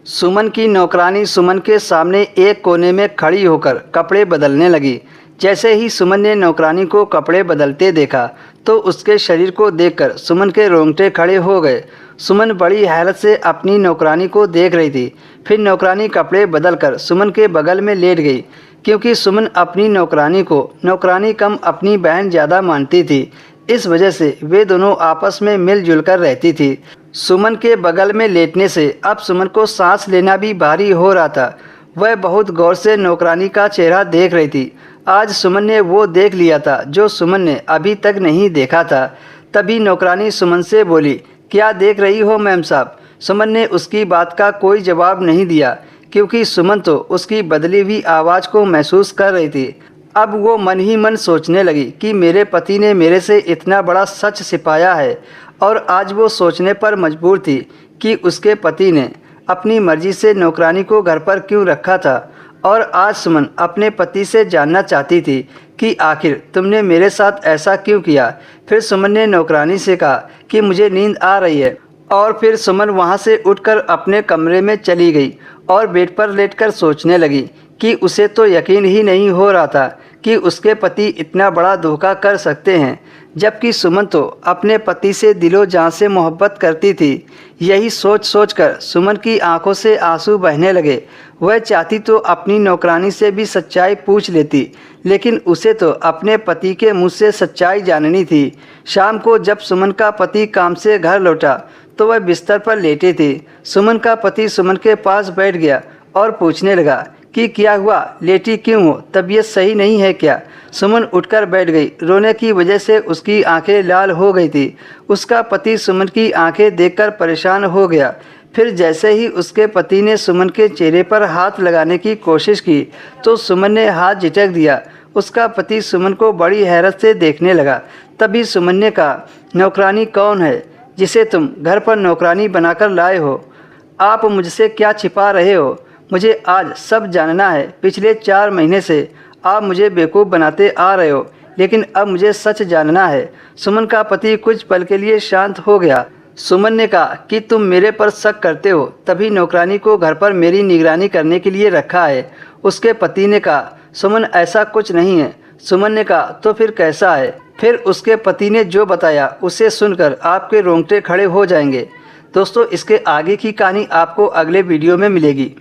सुमन की नौकरानी सुमन के सामने एक कोने में खड़ी होकर कपड़े बदलने लगी। जैसे ही सुमन ने नौकरानी को कपड़े बदलते देखा तो उसके शरीर को देखकर सुमन के रोंगटे खड़े हो गए। सुमन बड़ी हैरत से अपनी नौकरानी को देख रही थी। फिर नौकरानी कपड़े बदलकर सुमन के बगल में लेट गई। क्योंकि सुमन अपनी नौकरानी को नौकरानी कम अपनी बहन ज़्यादा मानती थी, इस वजह से वे दोनों आपस में मिलजुल कर रहती थी। सुमन के बगल में लेटने से अब सुमन को सांस लेना भी भारी हो रहा था। वह बहुत गौर से नौकरानी का चेहरा देख रही थी। आज सुमन ने वो देख लिया था जो सुमन ने अभी तक नहीं देखा था। तभी नौकरानी सुमन से बोली, क्या देख रही हो मैम साहब? सुमन ने उसकी बात का कोई जवाब नहीं दिया, क्योंकि सुमन तो उसकी बदली हुई आवाज़ को महसूस कर रही थी। अब वो मन ही मन सोचने लगी कि मेरे पति ने मेरे से इतना बड़ा सच छिपाया है, और आज वो सोचने पर मजबूर थी कि उसके पति ने अपनी मर्जी से नौकरानी को घर पर क्यों रखा था। और आज सुमन अपने पति से जानना चाहती थी कि आखिर तुमने मेरे साथ ऐसा क्यों किया। फिर सुमन ने नौकरानी से कहा कि मुझे नींद आ रही है, और फिर सुमन वहाँ से उठकर अपने कमरे में चली गई और बेड पर लेटकर सोचने लगी कि उसे तो यकीन ही नहीं हो रहा था कि उसके पति इतना बड़ा धोखा कर सकते हैं, जबकि सुमन तो अपने पति से दिलो जान से मोहब्बत करती थी। यही सोच सोचकर सुमन की आंखों से आंसू बहने लगे। वह चाहती तो अपनी नौकरानी से भी सच्चाई पूछ लेती, लेकिन उसे तो अपने पति के मुंह से सच्चाई जाननी थी। शाम को जब सुमन का पति काम से घर लौटा तो वह बिस्तर पर लेटे थे। सुमन का पति सुमन के पास बैठ गया और पूछने लगा कि क्या हुआ, लेटी क्यों हो, तबीयत सही नहीं है क्या? सुमन उठकर बैठ गई। रोने की वजह से उसकी आंखें लाल हो गई थी। उसका पति सुमन की आंखें देखकर परेशान हो गया। फिर जैसे ही उसके पति ने सुमन के चेहरे पर हाथ लगाने की कोशिश की तो सुमन ने हाथ झिटक दिया। उसका पति सुमन को बड़ी हैरत से देखने लगा। तभी सुमन ने कहा, नौकरानी कौन है जिसे तुम घर पर नौकरानी बनाकर लाए हो? आप मुझसे क्या छिपा रहे हो? मुझे आज सब जानना है। पिछले 4 महीने से आप मुझे बेवकूफ़ बनाते आ रहे हो, लेकिन अब मुझे सच जानना है। सुमन का पति कुछ पल के लिए शांत हो गया। सुमन ने कहा कि तुम मेरे पर शक करते हो, तभी नौकरानी को घर पर मेरी निगरानी करने के लिए रखा है। उसके पति ने कहा, सुमन ऐसा कुछ नहीं है। सुमन ने कहा, तो फिर कैसा है? फिर उसके पति ने जो बताया उसे सुनकर आपके रोंगटे खड़े हो जाएंगे। दोस्तों, इसके आगे की कहानी आपको अगले वीडियो में मिलेगी।